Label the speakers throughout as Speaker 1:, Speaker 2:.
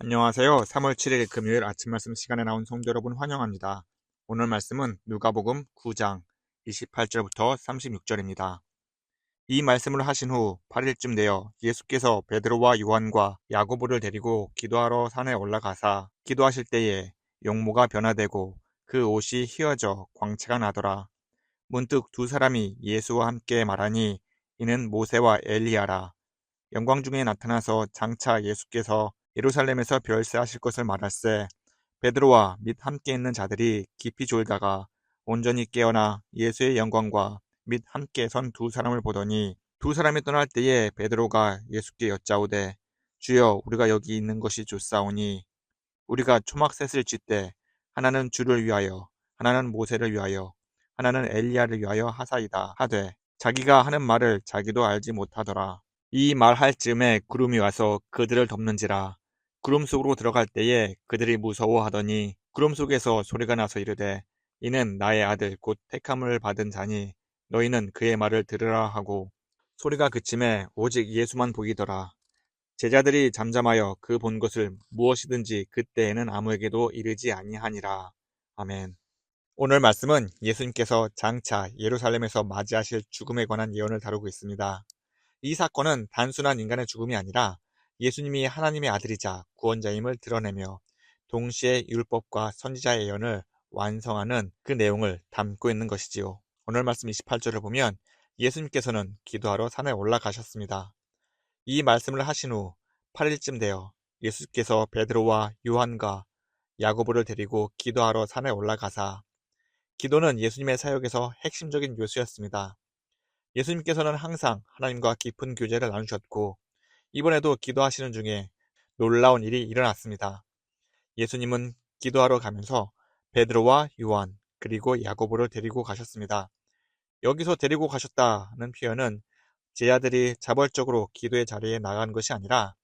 Speaker 1: 안녕하세요. 3월 7일 금요일 아침 말씀 시간에 나온 성도 여러분 환영합니다. 오늘 말씀은 누가복음 9장 28절부터 36절입니다. 이 말씀을 하신 후 8일쯤 되어 예수께서 베드로와 요한과 야고보를 데리고 기도하러 산에 올라가사 기도하실 때에 용모가 변화되고 그 옷이 휘어져 광채가 나더라. 문득 두 사람이 예수와 함께 말하니 이는 모세와 엘리야라. 영광 중에 나타나서 장차 예수께서 예루살렘에서 별세하실 것을 말할세. 베드로와 및 함께 있는 자들이 깊이 졸다가 온전히 깨어나 예수의 영광과 및 함께 선 두 사람을 보더니 두 사람이 떠날 때에 베드로가 예수께 여짜오되 주여 우리가 여기 있는 것이 좋사오니 우리가 초막셋을 짓되 하나는 주를 위하여 하나는 모세를 위하여 하나는 엘리야를 위하여 하사이다 하되 자기가 하는 말을 자기도 알지 못하더라. 이 말할 즈음에 구름이 와서 그들을 덮는지라. 구름 속으로 들어갈 때에 그들이 무서워하더니 구름 속에서 소리가 나서 이르되 이는 나의 아들 곧 택함을 받은 자니 너희는 그의 말을 들으라 하고 소리가 그침에 오직 예수만 보이더라. 제자들이 잠잠하여 그 본 것을 무엇이든지 그때에는 아무에게도 이르지 아니하니라. 아멘. 오늘 말씀은 예수님께서 장차 예루살렘에서 맞이하실 죽음에 관한 예언을 다루고 있습니다. 이 사건은 단순한 인간의 죽음이 아니라 예수님이 하나님의 아들이자 구원자임을 드러내며 동시에 율법과 선지자의 예언을 완성하는 그 내용을 담고 있는 것이지요. 오늘 말씀 28절을 보면 예수님께서는 기도하러 산에 올라가셨습니다. 이 말씀을 하신 후 8일쯤 되어 예수께서 베드로와 요한과 야고보를 데리고 기도하러 산에 올라가사 기도는 예수님의 사역에서 핵심적인 요소였습니다. 예수님께서는 항상 하나님과 깊은 교제를 나누셨고 이번에도 기도하시는 중에 놀라운 일이 일어났습니다. 예수님은 기도하러 가면서 베드로와 요한 그리고 야고보를 데리고 가셨습니다. 여기서 데리고 가셨다는 표현은 제자들이 자발적으로 기도의 자리에 나간 것이 아니라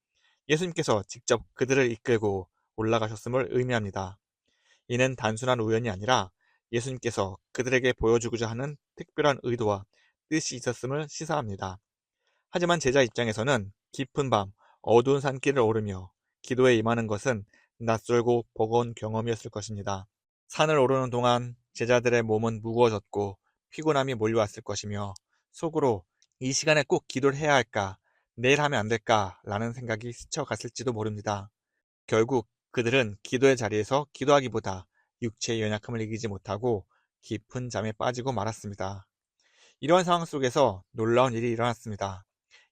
Speaker 1: 예수님께서 직접 그들을 이끌고 올라가셨음을 의미합니다. 이는 단순한 우연이 아니라 예수님께서 그들에게 보여주고자 하는 특별한 의도와 뜻이 있었음을 시사합니다. 하지만 제자 입장에서는 깊은 밤 어두운 산길을 오르며 기도에 임하는 것은 낯설고 버거운 경험이었을 것입니다. 산을 오르는 동안 제자들의 몸은 무거워졌고 피곤함이 몰려왔을 것이며 속으로 이 시간에 꼭 기도를 해야 할까, 내일 하면 안 될까 라는 생각이 스쳐갔을지도 모릅니다. 결국 그들은 기도의 자리에서 기도하기보다 육체의 연약함을 이기지 못하고 깊은 잠에 빠지고 말았습니다. 이러한 상황 속에서 놀라운 일이 일어났습니다.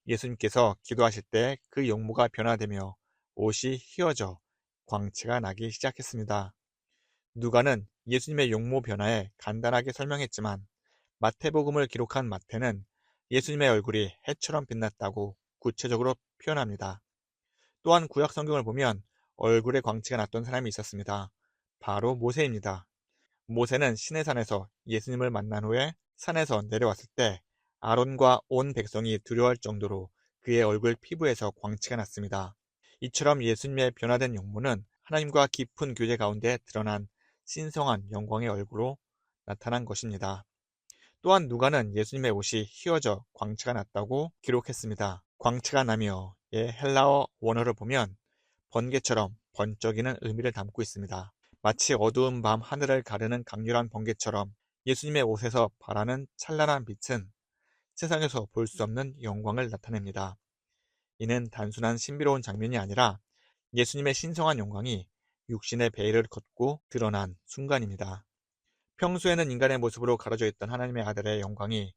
Speaker 1: 예수님께서 기도하실 때 그 용모가 변화되며 옷이 휘어져 광채가 나기 시작했습니다. 누가는 예수님의 용모 변화에 간단하게 설명했지만 마태복음을 기록한 마태는 예수님의 얼굴이 해처럼 빛났다고 구체적으로 표현합니다. 또한 구약 성경을 보면 얼굴에 광채가 났던 사람이 있었습니다. 바로 모세입니다. 모세는 시내산에서 예수님을 만난 후에 산에서 내려왔을 때 아론과 온 백성이 두려워할 정도로 그의 얼굴 피부에서 광채가 났습니다. 이처럼 예수님의 변화된 용모는 하나님과 깊은 교제 가운데 드러난 신성한 영광의 얼굴로 나타난 것입니다. 또한 누가는 예수님의 옷이 휘어져 광채가 났다고 기록했습니다. 광채가 나며의 헬라어 원어를 보면 번개처럼 번쩍이는 의미를 담고 있습니다. 마치 어두운 밤 하늘을 가르는 강렬한 번개처럼 예수님의 옷에서 발하는 찬란한 빛은 세상에서 볼 수 없는 영광을 나타냅니다. 이는 단순한 신비로운 장면이 아니라 예수님의 신성한 영광이 육신의 베일을 걷고 드러난 순간입니다. 평소에는 인간의 모습으로 가려져 있던 하나님의 아들의 영광이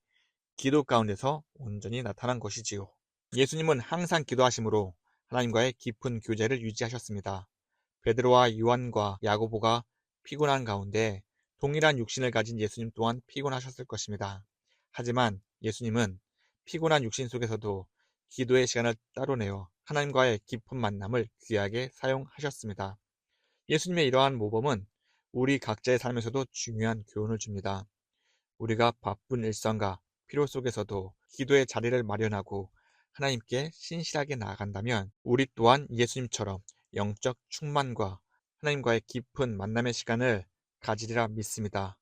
Speaker 1: 기도 가운데서 온전히 나타난 것이지요. 예수님은 항상 기도하심으로 하나님과의 깊은 교제를 유지하셨습니다. 베드로와 요한과 야고보가 피곤한 가운데 동일한 육신을 가진 예수님 또한 피곤하셨을 것입니다. 하지만 예수님은 피곤한 육신 속에서도 기도의 시간을 따로 내어 하나님과의 깊은 만남을 귀하게 사용하셨습니다. 예수님의 이러한 모범은 우리 각자의 삶에서도 중요한 교훈을 줍니다. 우리가 바쁜 일상과 피로 속에서도 기도의 자리를 마련하고 하나님께 신실하게 나아간다면 우리 또한 예수님처럼 영적 충만과 하나님과의 깊은 만남의 시간을 가지리라 믿습니다.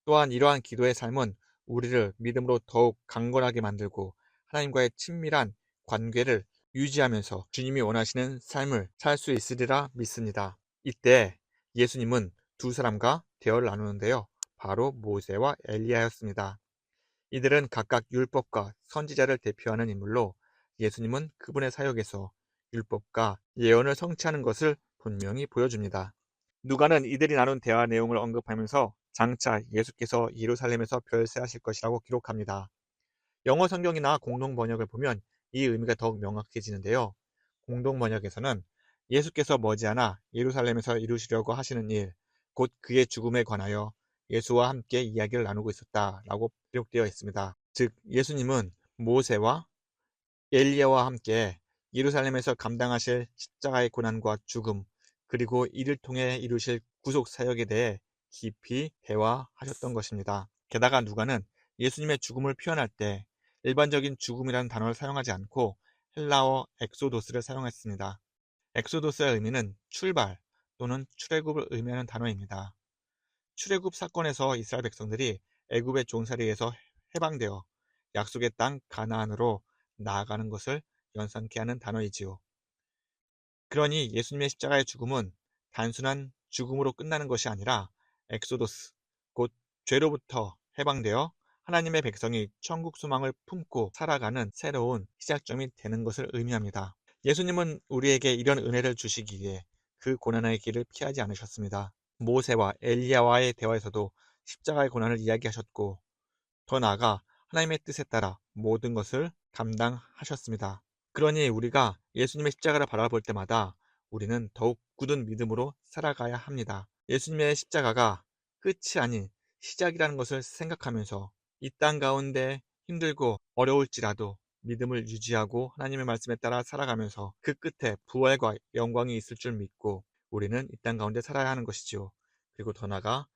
Speaker 1: 또한 이러한 기도의 삶은 우리를 믿음으로 더욱 강건하게 만들고 하나님과의 친밀한 관계를 유지하면서 주님이 원하시는 삶을 살 수 있으리라 믿습니다. 이때 예수님은 두 사람과 대화를 나누는데요. 바로 모세와 엘리야였습니다. 이들은 각각 율법과 선지자를 대표하는 인물로 예수님은 그분의 사역에서 율법과 예언을 성취하는 것을 분명히 보여줍니다. 누가는 이들이 나눈 대화 내용을 언급하면서 장차 예수께서 예루살렘에서 별세하실 것이라고 기록합니다. 영어 성경이나 공동 번역을 보면 이 의미가 더욱 명확해지는데요. 공동 번역에서는 예수께서 머지않아 예루살렘에서 이루시려고 하시는 일, 곧 그의 죽음에 관하여 예수와 함께 이야기를 나누고 있었다라고 기록되어 있습니다. 즉 예수님은 모세와 엘리야와 함께 예루살렘에서 감당하실 십자가의 고난과 죽음, 그리고 이를 통해 이루실 구속 사역에 대해 깊이 대화하셨던 것입니다. 게다가 누가는 예수님의 죽음을 표현할 때 일반적인 죽음이라는 단어를 사용하지 않고 헬라어 엑소도스를 사용했습니다. 엑소도스의 의미는 출발 또는 출애굽을 의미하는 단어입니다. 출애굽 사건에서 이스라엘 백성들이 애굽의 종살이에서 해방되어 약속의 땅 가나안으로 나아가는 것을 연상케 하는 단어이지요. 그러니 예수님의 십자가의 죽음은 단순한 죽음으로 끝나는 것이 아니라 엑소도스, 곧 죄로부터 해방되어 하나님의 백성이 천국 소망을 품고 살아가는 새로운 시작점이 되는 것을 의미합니다. 예수님은 우리에게 이런 은혜를 주시기 위해 그 고난의 길을 피하지 않으셨습니다. 모세와 엘리야와의 대화에서도 십자가의 고난을 이야기하셨고, 더 나아가 하나님의 뜻에 따라 모든 것을 감당하셨습니다. 그러니 우리가 예수님의 십자가를 바라볼 때마다 우리는 더욱 굳은 믿음으로 살아가야 합니다. 예수님의 십자가가 끝이 아닌 시작이라는 것을 생각하면서 이 땅 가운데 힘들고 어려울지라도 믿음을 유지하고 하나님의 말씀에 따라 살아가면서 그 끝에 부활과 영광이 있을 줄 믿고 우리는 이 땅 가운데 살아야 하는 것이지요. 그리고 더 나아가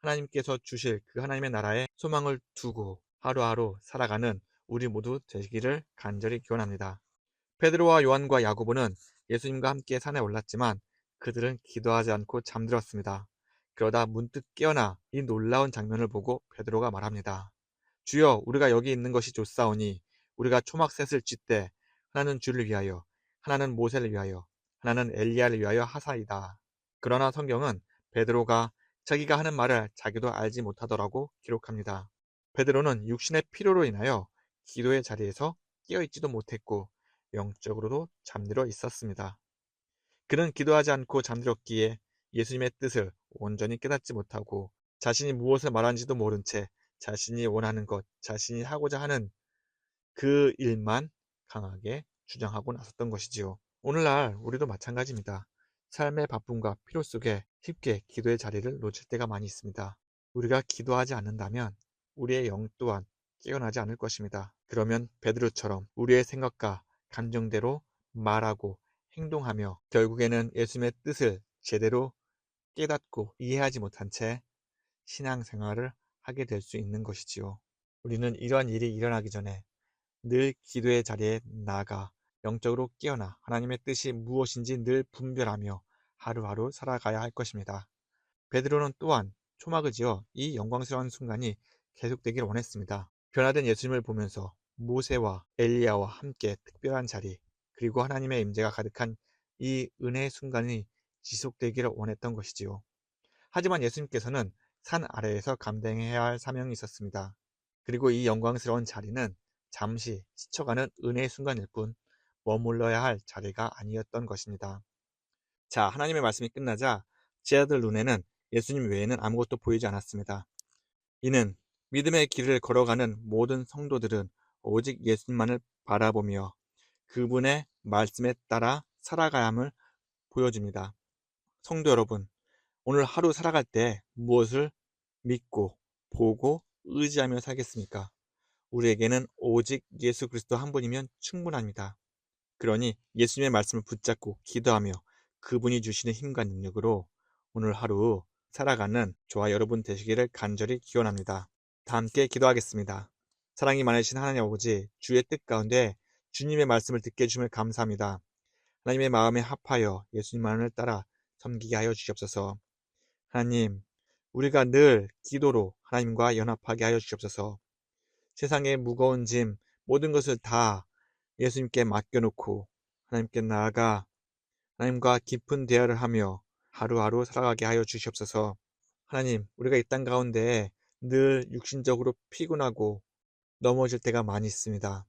Speaker 1: 하나님께서 주실 그 하나님의 나라에 소망을 두고 하루하루 살아가는 우리 모두 되시기를 간절히 기원합니다. 베드로와 요한과 야고보는 예수님과 함께 산에 올랐지만 그들은 기도하지 않고 잠들었습니다. 그러다 문득 깨어나 이 놀라운 장면을 보고 베드로가 말합니다. 주여, 우리가 여기 있는 것이 좋사오니 우리가 초막셋을 찢되 하나는 주를 위하여, 하나는 모세를 위하여, 하나는 엘리야를 위하여 하사이다. 그러나 성경은 베드로가 자기가 하는 말을 자기도 알지 못하더라고 기록합니다. 베드로는 육신의 피로로 인하여 기도의 자리에서 깨어있지도 못했고 영적으로도 잠들어 있었습니다. 그는 기도하지 않고 잠들었기에 예수님의 뜻을 온전히 깨닫지 못하고 자신이 무엇을 말하는지도 모른 채 자신이 원하는 것, 자신이 하고자 하는 그 일만 강하게 주장하고 나섰던 것이지요. 오늘날 우리도 마찬가지입니다. 삶의 바쁨과 피로 속에 쉽게 기도의 자리를 놓칠 때가 많이 있습니다. 우리가 기도하지 않는다면 우리의 영 또한 깨어나지 않을 것입니다. 그러면 베드로처럼 우리의 생각과 감정대로 말하고 행동하며 결국에는 예수님의 뜻을 제대로 깨닫고 이해하지 못한 채 신앙생활을 하게 될 수 있는 것이지요. 우리는 이러한 일이 일어나기 전에 늘 기도의 자리에 나아가 영적으로 깨어나 하나님의 뜻이 무엇인지 늘 분별하며 하루하루 살아가야 할 것입니다. 베드로는 또한 초막을 지어 이 영광스러운 순간이 계속되길 원했습니다. 변화된 예수님을 보면서 모세와 엘리야와 함께 특별한 자리, 그리고 하나님의 임재가 가득한 이 은혜의 순간이 지속되기를 원했던 것이지요. 하지만 예수님께서는 산 아래에서 감당해야 할 사명이 있었습니다. 그리고 이 영광스러운 자리는 잠시 스쳐가는 은혜의 순간일 뿐 머물러야 할 자리가 아니었던 것입니다. 자, 하나님의 말씀이 끝나자 제자들 눈에는 예수님 외에는 아무것도 보이지 않았습니다. 이는 믿음의 길을 걸어가는 모든 성도들은 오직 예수님만을 바라보며 그분의 말씀에 따라 살아가야 함을 보여줍니다. 성도 여러분, 오늘 하루 살아갈 때 무엇을 믿고 보고 의지하며 살겠습니까? 우리에게는 오직 예수 그리스도 한 분이면 충분합니다. 그러니 예수님의 말씀을 붙잡고 기도하며 그분이 주시는 힘과 능력으로 오늘 하루 살아가는 저와 여러분 되시기를 간절히 기원합니다. 다 함께 기도하겠습니다. 사랑이 많으신 하나님 아버지, 주의 뜻 가운데 주님의 말씀을 듣게 해주심을 감사합니다. 하나님의 마음에 합하여 예수님만을 따라 섬기게 하여 주시옵소서. 하나님, 우리가 늘 기도로 하나님과 연합하게 하여 주시옵소서. 세상의 무거운 짐, 모든 것을 다 예수님께 맡겨놓고 하나님께 나아가 하나님과 깊은 대화를 하며 하루하루 살아가게 하여 주시옵소서. 하나님, 우리가 이 땅 가운데 늘 육신적으로 피곤하고 넘어질 때가 많이 있습니다.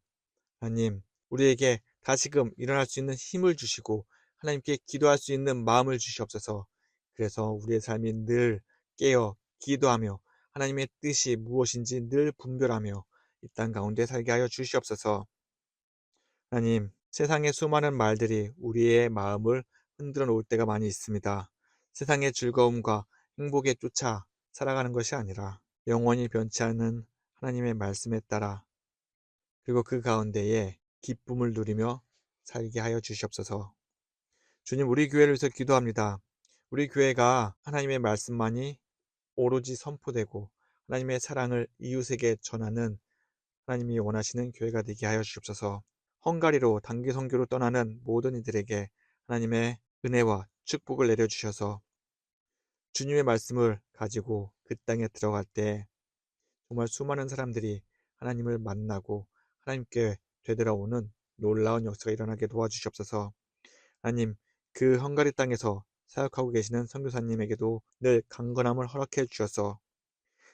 Speaker 1: 하나님, 우리에게 다시금 일어날 수 있는 힘을 주시고 하나님께 기도할 수 있는 마음을 주시옵소서. 그래서 우리의 삶이 늘 깨어 기도하며 하나님의 뜻이 무엇인지 늘 분별하며 이 땅 가운데 살게 하여 주시옵소서. 하나님, 세상의 수많은 말들이 우리의 마음을 흔들어 놓을 때가 많이 있습니다. 세상의 즐거움과 행복에 쫓아 살아가는 것이 아니라 영원히 변치 않는 하나님의 말씀에 따라 그리고 그 가운데에 기쁨을 누리며 살게 하여 주시옵소서. 주님, 우리 교회를 위해서 기도합니다. 우리 교회가 하나님의 말씀만이 오로지 선포되고 하나님의 사랑을 이웃에게 전하는 하나님이 원하시는 교회가 되게 하여 주시옵소서. 헝가리로 단기 선교로 떠나는 모든 이들에게 하나님의 은혜와 축복을 내려주셔서 주님의 말씀을 가지고 그 땅에 들어갈 때 정말 수많은 사람들이 하나님을 만나고 하나님께 되돌아오는 놀라운 역사가 일어나게 도와주시옵소서. 하나님, 그 헝가리 땅에서 사역하고 계시는 선교사님에게도 늘 강건함을 허락해 주셔서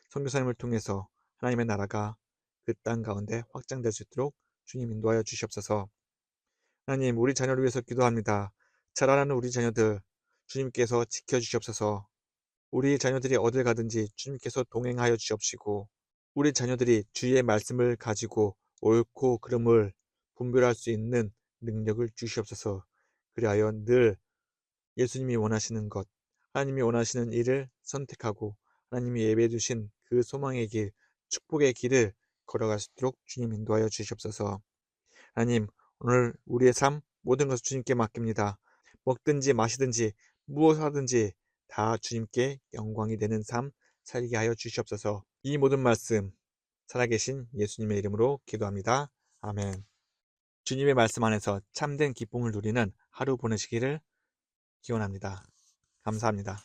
Speaker 1: 선교사님을 통해서 하나님의 나라가 그 땅 가운데 확장될 수 있도록 주님 인도하여 주시옵소서. 하나님, 우리 자녀를 위해서 기도합니다. 자라나는 우리 자녀들 주님께서 지켜주시옵소서. 우리 자녀들이 어딜 가든지 주님께서 동행하여 주시옵시고 우리 자녀들이 주의 말씀을 가지고 옳고 그름을 분별할 수 있는 능력을 주시옵소서. 그리하여 늘 예수님이 원하시는 것, 하나님이 원하시는 일을 선택하고 하나님이 예배해 주신 그 소망의 길, 축복의 길을 걸어갈 수 있도록 주님 인도하여 주시옵소서. 하나님, 오늘 우리의 삶 모든 것을 주님께 맡깁니다. 먹든지 마시든지 무엇 하든지 다 주님께 영광이 되는 삶 살게 하여 주시옵소서. 이 모든 말씀 살아계신 예수님의 이름으로 기도합니다. 아멘. 주님의 말씀 안에서 참된 기쁨을 누리는 하루 보내시기를 기원합니다. 감사합니다.